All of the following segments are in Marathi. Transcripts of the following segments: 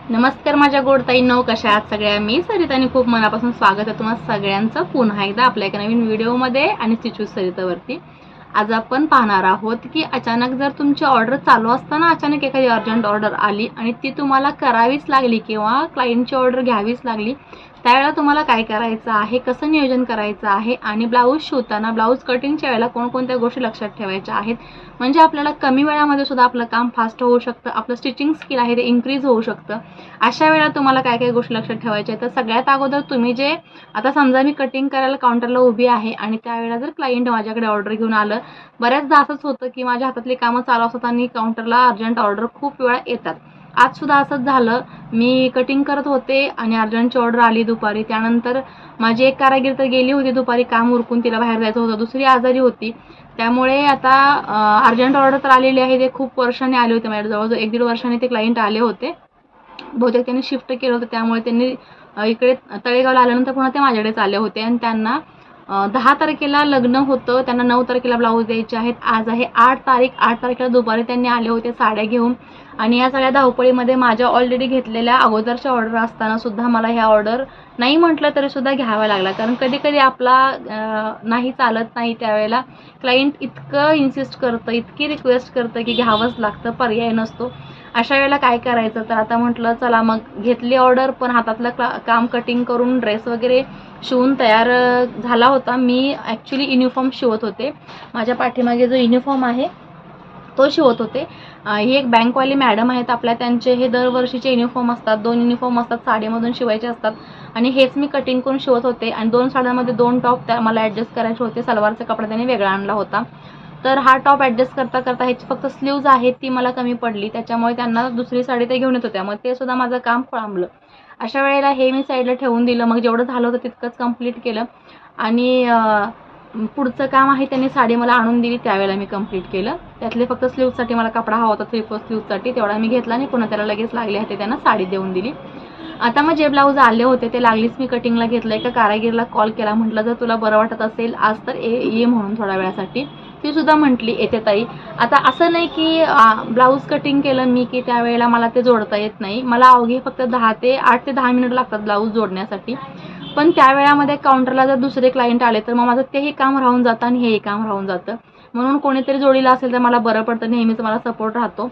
नमस्कार माझ्या गोडताईंनो, कशा आहात सगळ्या? मी सरिता आणि खूप मनापासून स्वागत आहे तुम्हा सगळ्यांचं पुन्हा एकदा आपल्या एका नवीन व्हिडिओमध्ये आणि स्टिचू सरितावरती. आज आपण पाहणार आहोत की अचानक जर तुमची ऑर्डर चालू असताना अचानक एखादी अर्जंट ऑर्डर आली आणि ती तुम्हाला करावीच लागली किंवा क्लायंटची ऑर्डर घ्यावीच लागली, त्यावेळेला तुम्हाला काय करायचं आहे, कसं नियोजन करायचं आहे आणि ब्लाऊज शिवताना ब्लाऊज कटिंगच्या वेळेला कोणकोणत्या गोष्टी लक्षात ठेवायच्या आहेत, म्हणजे आपल्याला कमी वेळामध्ये सुद्धा आपलं काम फास्ट होऊ शकतं, आपलं स्टिचिंग स्किल आहे ते इन्क्रीज होऊ शकतं. अशा वेळेला तुम्हाला काय काय गोष्टी लक्षात ठेवायच्या आहेत. तर सगळ्यात अगोदर तुम्ही जे आता समजा मी कटिंग करायला काउंटरला उभी आहे आणि त्यावेळेला जर क्लायंट माझ्याकडे ऑर्डर घेऊन आलं, बऱ्याचदा असंच होतं की माझ्या हातातली कामं चालू असतात आणि काउंटरला अर्जंट ऑर्डर खूप वेळा येतात. आज सुद्धा असंच झालं. मी कटिंग करत होते आणि अर्जंटची ऑर्डर आली दुपारी. त्यानंतर माझी एक कारागीर तर गेली होती दुपारी काम उरकून, तिला बाहेर जायचं होतं, दुसरी आजारी होती. त्यामुळे आता अर्जंट ऑर्डर तर आलेली आहे. ते खूप वर्षांनी आले होते माझ्या जवळजवळ 1-1.5 वर्षांनी ते क्लायंट आले होते. बहुतेक त्यांनी शिफ्ट केलं होतं, त्यामुळे त्यांनी इकडे तळेगावला आल्यानंतर पुन्हा ते माझ्याकडेच आले होते आणि त्यांना 10 तारखेला लग्न होतं. त्यांना 9 तारखेला ब्लाऊज द्यायचे आहेत. आज आहे 8 तारीख. 8 तारखेला दुपारी त्यांनी आले होते साड्या घेऊन आणि या सगळ्या धावपळीमध्ये माझ्या ऑलरेडी घेतलेल्या अगोदरच्या ऑर्डर असताना सुद्धा मला ह्या ऑर्डर नाही म्हटलं तरी सुद्धा घ्यावा लागला. कारण कधी कधी आपला नाही चालत नाही, त्यावेळेला क्लायंट इतकं इन्सिस्ट करतं, इतकी रिक्वेस्ट करतं की घ्यावंच लागतं, पर्याय नसतो. अशा वेळेला काय करायचं? तर आता म्हटलं चला मग घेतली ऑर्डर, पण हातातलं काम कटिंग करून ड्रेस वगैरे शिवून तयार झाला होता. मी ॲक्च्युली युनिफॉर्म शिवत होते. माझ्या पाठीमागे जो युनिफॉर्म आहे तो शिवत होते. ही एक बँकवाली मॅडम आहेत आपल्या, त्यांचे हे दरवर्षीचे युनिफॉर्म असतात. 2 युनिफॉर्म असतात, साडीमधून शिवायचे असतात आणि हेच मी कटिंग करून शिवत होते. आणि 2 साड्यांमध्ये 2 टॉप त्या मला ॲडजस्ट करायचे होते. सलवारचा कपडा त्यांनी वेगळा आणला होता. तर हा टॉप ॲडजस्ट करता करता ह्याची फक्त स्लीव्ज आहेत ती मला कमी पडली, त्याच्यामुळे त्यांना दुसरी साडी ते घेऊन येत होत्या. मग ते सुद्धा माझं काम खोळंबलं. अशा वेळेला हे मी साईडला ठेवून दिलं. मग जेवढं झालं होतं तितकंच कंप्लीट केलं आणि पुढचं काम आहे त्यांनी साडी मला आणून दिली, त्यावेळेला मी कंप्लीट केलं. त्यातले फक्त स्लीव्जसाठी मला कपडा हवा होता, 3/4 स्लीव्जसाठी, तेवढा मी घेतला आणि पुन्हा त्याला लगेच लागले होते त्यांना साडी देऊन दिली. आता मग जे ब्लाऊज आले होते ते लागलीच मी कटिंगला घेतलं. एका कारागीरला कॉल केला, म्हटलं जर तुला बरं वाटत असेल आज तर ये म्हणून थोड्या वेळासाठी. ती सुद्धा म्हटली येते ताई. आता असं नाही की ब्लाऊज कटिंग केलं मी की त्यावेळेला मला ते जोडता येत नाही. मला अवघे फक्त 8 ते 10 मिनिट लागतात ब्लाऊज जोडण्यासाठी. पण त्यावेळामध्ये काउंटरला जर दुसरे क्लायंट आले तर मग माझं तेही काम राहून जातं आणि हेही काम राहून जातं. म्हणून कोणीतरी जोडीला असेल तर मला बरं पडतं, नेहमीच मला सपोर्ट राहतो.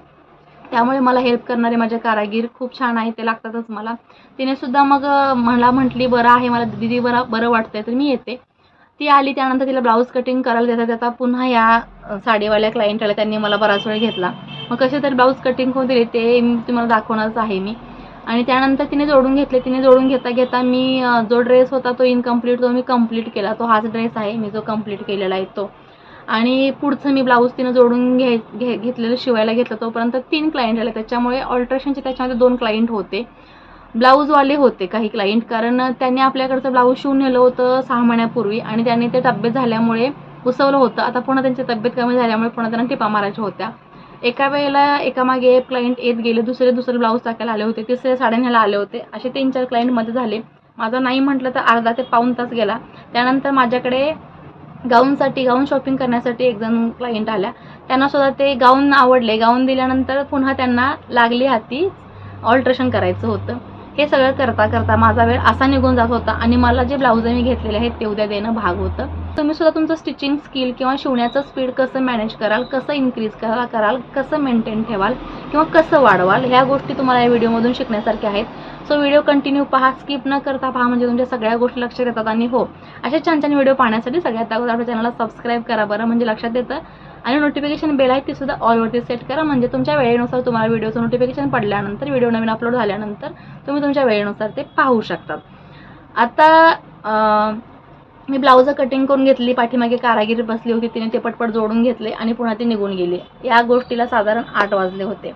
त्यामुळे मला हेल्प करणारे माझे कारागीर खूप छान आहे, ते लागतातच मला. तिने सुद्धा मग मला म्हटली बरं आहे, मला दीदी बरं वाटतंय तर मी येते. ती आली, त्यानंतर तिला ब्लाऊज कटिंग करायला देता पुन्हा या साडीवाल्या क्लायंट आल्या, त्यांनी मला बराच वेळ घेतला. मग कसे तर ब्लाऊज कटिंग करून दिले ते तुम्हाला दाखवणारच आहे मी. आणि त्यानंतर तिने जोडून घेतले. तिने जोडून घेता घेता मी जो ड्रेस होता तो इनकम्प्लीट तो मी कंप्लीट केला. तो हाच ड्रेस आहे मी जो कंप्लीट केलेला आहे तो. आणि पुढचं मी ब्लाऊज तिनं जोडून घेतलेलं शिवायला घेतलं. तोपर्यंत 3 क्लायंट आले, त्याच्यामुळे ऑल्ट्रेशनचे त्याच्यामध्ये 2 क्लायंट होते. ब्लाऊजवाले होते काही क्लायंट, कारण त्यांनी आपल्याकडचं ब्लाऊज शिवून नेलं होतं 6 महिन्यापूर्वी आणि त्यांनी ते तब्येत झाल्यामुळे उसवलं होतं. आता पुन्हा त्यांची तब्येत कमी झाल्यामुळे पुन्हा त्यांना टिपा मारायच्या होत्या. एका वेळेला एकामागे एक क्लायंट येत गेले. दुसरे ब्लाऊज टाकायला आले होते, तिसरे साड्या न्यायला आले होते. असे 3-4 क्लायंटमध्ये झाले. माझा नाही म्हटलं तर अर्धा ते पाऊण तास गेला. त्यानंतर माझ्याकडे गाऊन शॉपिंग करण्यासाठी एक जण क्लायंट आल्या. त्यांना सुद्धा ते गाऊन आवडले. गाऊन दिल्यानंतर पुन्हा त्यांना लागली हाती ऑल्ट्रेशन करायचं होतं. हे सगळं करता करता माझा वेळ असा निघून जात होता आणि मला जे ब्लाऊज मी घेतलेले आहेत ते उद्या देणं भाग होतं. तुम्ही सुद्धा तुमचं स्टिचिंग स्किल किंवा शिवण्याचं स्पीड कसं मॅनेज कराल, कसं इन्क्रीज कराल, कसं मेंटेन ठेवाल किंवा कसं वाढवाल, ह्या गोष्टी तुम्हाला या व्हिडिओमधून शिकण्यासारख्या आहेत. सो व्हिडिओ कंटिन्यू पहा, स्किप न करता पहा, म्हणजे तुमच्या सगळ्या गोष्टी लक्षात येतात. आणि हो, अशा छान छान व्हिडिओ पाहण्यासाठी सगळ्यात अगोदर आपल्या चॅनलला सबस्क्राईब करा बरं, म्हणजे लक्षात येतं. आणि नोटिफिकेशन बेल आहे ती सुद्धा ऑलवरती सेट करा, म्हणजे तुमच्या वेळेनुसार तुम्हाला व्हिडिओचं नोटिफिकेशन पडल्यानंतर, व्हिडिओ नवीन अपलोड झाल्यानंतर तुम्ही तुमच्या वेळेनुसार ते पाहू शकतात. आता मी ब्लाऊज कटिंग करून घेतली. पाठीमागे कारागीर बसली होती, तिने ते पटपट जोडून घेतले आणि पुन्हा ते निघून गेले. या गोष्टीला साधारण 8 वाजले होते.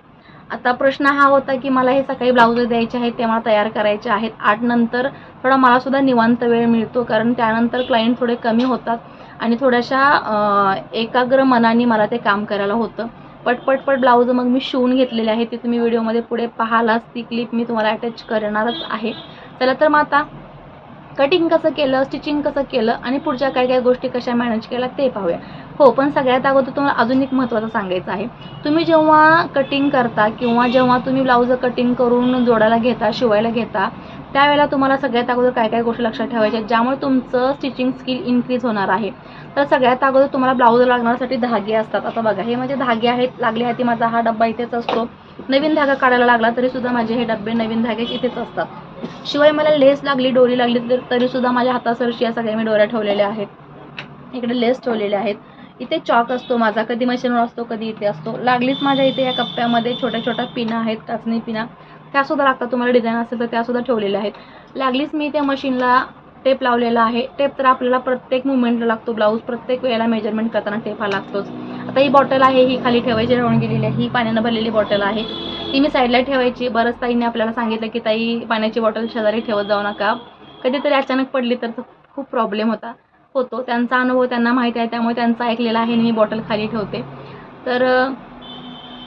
आता प्रश्न हा होता की मला हे सकाळी ब्लाऊज द्यायचे आहेत, ते मला तयार करायचे आहेत. 8 नंतर थोडा मला सुद्धा निवांत वेळ मिळतो, कारण त्यानंतर क्लायंट थोडे कमी होतात आणि थोड्याशा एकाग्र मनाने मला ते काम करायला होतं. पटपट ब्लाऊज मग मी शिवून घेतलेले आहे. ते तुम्ही व्हिडिओमध्ये पुढे पाहालाच, ती क्लिप मी तुम्हाला अटॅच करणारच आहे. चला तर मग आता कटिंग कसं केलं, स्टिचिंग कसं केलं आणि पुढच्या काय काय गोष्टी कशा मॅनेज केल्या ते पाहूया. हो, पण सगळ्यात अगोदर तुम्हाला अजून एक महत्त्वाचं सांगायचं आहे. तुम्ही जेव्हा कटिंग करता किंवा जेव्हा तुम्ही ब्लाऊज कटिंग करून जोडायला घेता, शिवायला घेता, त्यावेळेला तुम्हाला सगळ्यात अगोदर काय काय गोष्टी लक्षात ठेवायच्या ज्यामुळे तुमचं स्टिचिंग स्किल इन्क्रीज होणार आहे. तर सगळ्यात अगोदर तुम्हाला ब्लाऊज लागण्यासाठी धागे असतात. आता बघा, हे माझे धागे आहेत, लागले आहेत. माझा हा डब्बा इथेच असतो. नवीन धागा काढायला लागला तरीसुद्धा माझे हे डब्बे नवीन धागे इथेच असतात. शिवाय मला लेस लागली, डोरी लागली तरीसुद्धा माझ्या हातासरशी या सगळ्या मी डोऱ्या ठेवलेल्या आहेत. इकडे लेस ठेवलेल्या आहेत. इथे चॉक असतो माझा, कधी मशीनवर असतो कधी इथे असतो. लागलीच माझ्या इथे या कप्प्यामध्ये छोट्या छोट्या पिना आहेत, टाचणी पिना, त्यासुद्धा लागतात. तुम्हाला डिझाईन असेल तर त्यासुद्धा ठेवलेल्या आहेत. लागलीच मी त्या मशीनला टेप लावलेला आहे. टेप तर आपल्याला प्रत्येक मुवमेंटला लागतो. ब्लाऊज प्रत्येक वेळेला मेजरमेंट करताना टेप हा लागतोच. आता ही बॉटल आहे, ही खाली ठेवायची राहून गेलेली आहे. ही पाण्यानं भरलेली बॉटल आहे, ती मी साईडला ठेवायची. बरंच ताईंनी आपल्याला सांगितलं की ताई पाण्याची बॉटल शेजारी ठेवत जाऊ नका, कधीतरी अचानक पडली तर खूप प्रॉब्लेम होतो. त्यांचा अनुभव त्यांना माहिती आहे, त्यामुळे त्यांचा ऐकलेला आहे. मी बॉटल खाली ठेवते. तर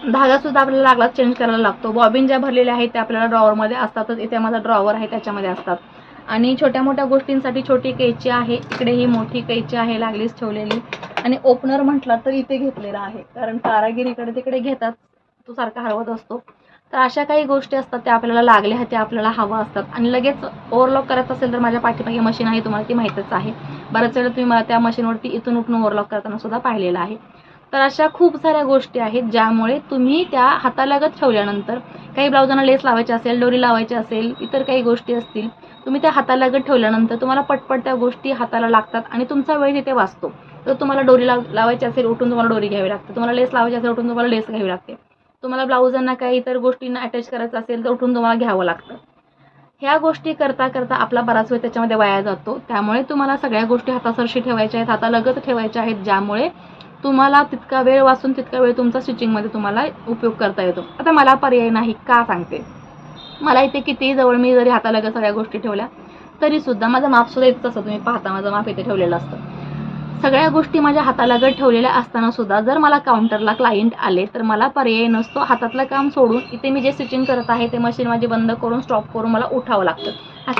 धागासुद्धा आपल्याला लागलाच चेंज करायला लागतो. बॉबिन ज्या भरलेल्या आहेत त्या आपल्याला ड्रॉवरमध्ये असतातच. इथे माझा ड्रॉवर आहे त्याच्यामध्ये असतात. आणि छोट्या मोठ्या गोष्टींसाठी छोटी कैची आहे, इकडे ही मोठी कैची आहे लागलीच ठेवलेली. आणि ओपनर म्हटलं तर इथे घेतलेला आहे, कारण कारागीर इकडे तिकडे घेतात, तो सारखा हरवत असतो. तर अशा काही गोष्टी असतात त्या आपल्याला लागल्या आहेत, त्या आपल्याला हवा असतात. आणि लगेच ओव्हरलॉक करायचं असेल तर माझ्या पाठीमागे मशीन आहे, तुम्हाला ती माहीतच आहे. बऱ्याच वेळेला तुम्ही मला त्या मशीनवरती इथून उठून ओव्हरलॉक करताना सुद्धा पाहिलेलं आहे. तर अशा खूप साऱ्या गोष्टी आहेत ज्यामुळे तुम्ही त्या हातालगत ठेवल्यानंतर, काही ब्लाऊजांना लेस लावायची असेल, डोरी लावायची असेल, इतर काही गोष्टी असतील, तुम्ही त्या हातालगत ठेवल्यानंतर तुम्हाला पटपट त्या गोष्टी हाताला लागतात आणि तुमचा वेळ तिथे वाचतो. तर तुम्हाला डोरी लावायची असेल, उठून तुम्हाला डोरी घ्यावी लागते. तुम्हाला लेस लावायची असेल, उठून तुम्हाला लेस घ्यावी लागते. तुम्हाला ब्लाऊजांना काही इतर गोष्टींना अटॅच करायचं असेल तर उठून तुम्हाला घ्यावं लागतं. ह्या गोष्टी करता करता आपला बराच वेळ त्याच्यामध्ये वाया जातो. त्यामुळे तुम्हाला सगळ्या गोष्टी हातासरशी ठेवायच्या आहेत, हातालगत ठेवायच्या आहेत, ज्यामुळे तुम्हाला तितका वेळ वाचून तितका वेळ तुमचा स्टिचिंगमध्ये तुम्हाला उपयोग करता येतो. आता मला पर्याय नाही का सांगते, मला इथे कितीही जवळ मी जरी हातालगत सगळ्या गोष्टी ठेवल्या तरीसुद्धा माझं मापसुद्धा इथंच असतं. तुम्ही पाहता माझं माप इथे ठेवलेलं असतं. सगळ्या गोष्टी माझ्या हातालगत ठेवलेल्या असताना सुद्धा जर मला काउंटरला क्लायंट आले तर मला पर्याय नसतो. हातातलं काम सोडून इथे मी जे स्टिचिंग करत आहे ते मशीन माझी बंद करून स्टॉप करून मला उठावं लागतं.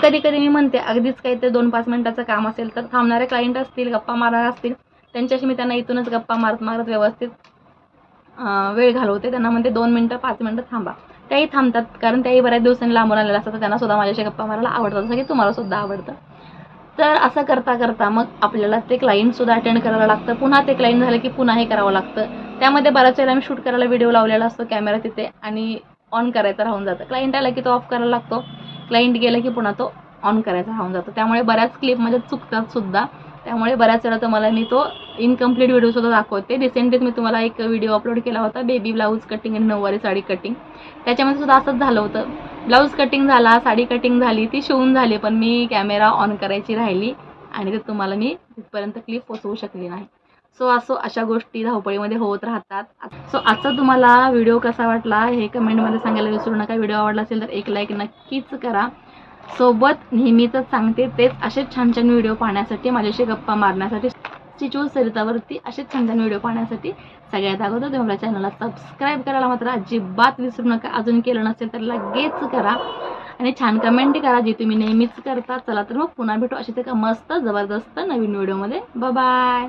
कधी कधी मी म्हणते अगदीच काहीतरी 2-5 मिनिटाचं काम असेल तर थांबणारे क्लायंट असतील, गप्पा मारणार असतील, त्यांच्याशी मी त्यांना इथूनच गप्पा मारत मारत व्यवस्थित वेळ घालवते. त्यांना म्हणते 2 मिनिटं 5 मिनिटं थांबा. त्याही थांबतात, कारण त्याही बऱ्याच दिवसांनी लांबून आलेल्या असतात. तर त्यांना सुद्धा माझ्याशी गप्पा मारायला आवडतं, जसं की तुम्हाला सुद्धा आवडतं. तर असं करता करता मग आपल्याला ते क्लायंटसुद्धा अटेंड करायला लागतं. पुन्हा ते क्लायंट झालं की पुन्हा हे करावं लागतं. त्यामध्ये बऱ्याच वेळेला मी शूट करायला व्हिडिओ लावलेला असतो, कॅमेरा तिथे, आणि ऑन करायचा राहून जातं. क्लायंट आला की तो ऑफ करायला लागतो, क्लायंट गेला की पुन्हा तो ऑन करायचा राहून जातो. त्यामुळे बऱ्याच क्लिपमध्ये चुकतात सुद्धा. त्यामुळे बऱ्याच वेळा तुम्हाला मी तो इनकम्प्लीट व्हिडिओसुद्धा दाखवते. रिसेंटलीच मी तुम्हाला एक व्हिडिओ अपलोड केला होता, बेबी ब्लाऊज कटिंग आणि नऊवारी साडी कटिंग. त्याच्यामध्ये सुद्धा असंच झालं होतं. ब्लाऊज कटिंग झाला, साडी कटिंग झाली, ती शिवून झाली, पण मी कॅमेरा ऑन करायची राहिली आणि ते तुम्हाला मी तिथपर्यंत क्लिप पोचवू शकली नाही. अशा गोष्टी धावपळीमध्ये होत राहतात. आजचा तुम्हाला व्हिडिओ कसा वाटला हे कमेंटमध्ये सांगायला विसरू नका. व्हिडिओ आवडला असेल तर एक लाईक नक्कीच करा. सोबत नेहमीच सांगते तेच असे छान छान व्हिडिओ पाहण्यासाठी, माझ्याशी गप्पा मारण्यासाठी, स्टिचूज सरितावरती असे छान छान व्हिडिओ पाहण्यासाठी सगळ्यात अगोदर तुम्ही आपल्या चॅनलला सबस्क्राईब करायला मात्र अजिबात विसरू नका. अजून केलं नसेल तर लगेच करा आणि छान कमेंट करा जी तुम्ही नेहमीच करता. चला तर मग पुन्हा भेटू अशीच एका मस्त जबरदस्त नवीन व्हिडिओमध्ये. बाय.